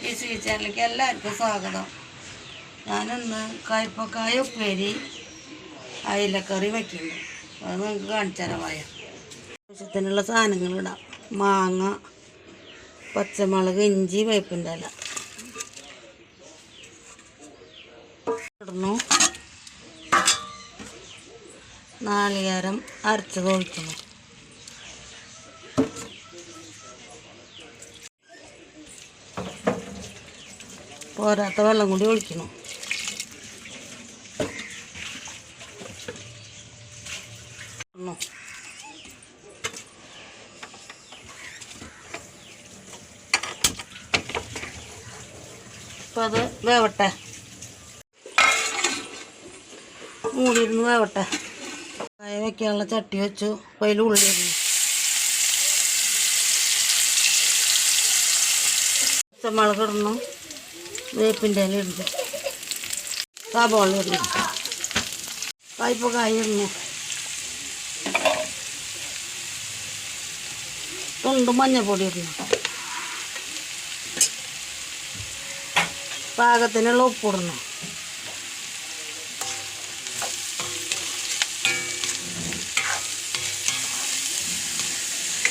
ഈ സ്വീറ്റ് ചാനലിലേക്ക് എല്ലാവർക്കും സ്വാഗതം. ഞാനിന്ന് കയ്പക്കായ ഉപ്പേരി അയിലക്കറി വയ്ക്കുന്നുണ്ട്. അത് നിങ്ങൾക്ക് കാണിച്ചു തരാം. ആവശ്യത്തിനുള്ള സാധനങ്ങളിടാം. മാങ്ങ, പച്ചമുളക്, ഇഞ്ചി, വേപ്പിൻ്റെ ഇല ഇടുന്നു. നാളികേരം അരച്ചത് ഒഴിക്കുന്നു. പോരാത്ത വെള്ളം കൂടി ഒഴിക്കണം. അപ്പം അത് വേവട്ടെ, മൂടിയിരുന്ന് വേവട്ടെ. കായ വയ്ക്കാനുള്ള ചട്ടി വെച്ചു. അപ്പോൾ അതിൽ ഉള്ളി ഇടുന്നു. പച്ചമുളക് ഇടണം, വേപ്പിൻ്റെ ഇല ഇടുന്നു, സവാള ഇടുന്നു, കയ്പക്കായ ഇടുന്നു, തുണ്ട് മഞ്ഞൾപ്പൊടി ഇടുന്നു, പാകത്തിനുള്ള ഉപ്പിടണം.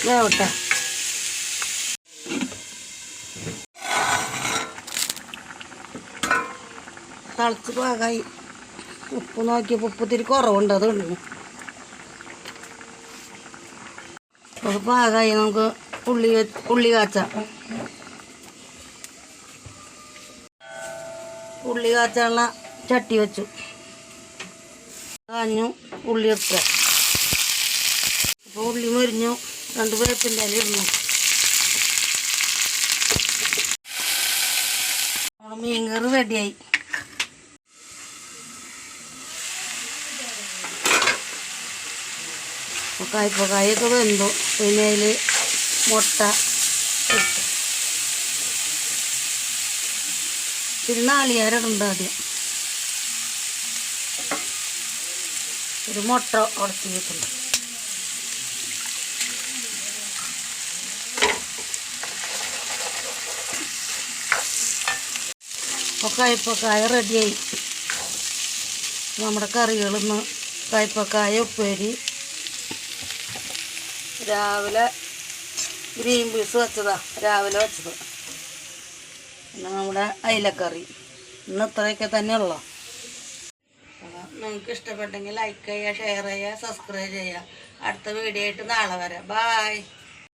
വേവട്ടെ. തിളച്ച് പാകമായി. ഉപ്പ് നോക്കിയപ്പോൾ ഉപ്പ് ഇത്തിരി കുറവുണ്ട്, അത് ഇടുന്നു. അത് പാകമായി. നമുക്ക് ഉള്ളി കാച്ചാം. ഉള്ളി കാച്ചാനുള്ള ചട്ടി വെച്ചു. കാഞ്ഞു, ഉള്ളി ഇട്ട. അപ്പോൾ ഉള്ളി മരിഞ്ഞു. 2 വേപ്പിൻ്റെ ഇല ഇടുന്നു. നമ്മുടെ മീൻകറി റെഡിയായി. കയ്പക്കായൊക്കെ വെന്തു. പിന്നെ അതിൽ മുട്ട ഇട്ടു. പിന്നെ നാളികേരം ഇടുന്നുണ്ട്. ആദ്യം ഒരു മുട്ട ഉടച്ച് വെക്കുന്നു. അപ്പോൾ കയ്പക്കായ റെഡിയായി. നമ്മുടെ കറികളിന്ന് കയ്പക്കായ ഉപ്പേരി, രാവിലെ ഗ്രീൻ പീസ് വെച്ചതാ, രാവിലെ വെച്ചത്. പിന്നെ നമ്മുടെ അയിലക്കറി. ഇന്ന് ഇത്രയൊക്കെ തന്നെയുള്ളൂ. നിങ്ങൾക്ക് ഇഷ്ടപ്പെട്ടെങ്കിൽ ലൈക്ക് ചെയ്യുക, ഷെയർ ചെയ്യുക, സബ്സ്ക്രൈബ് ചെയ്യുക. അടുത്ത വീഡിയോ ആയിട്ട് നാളെ വരാം. ബായ്.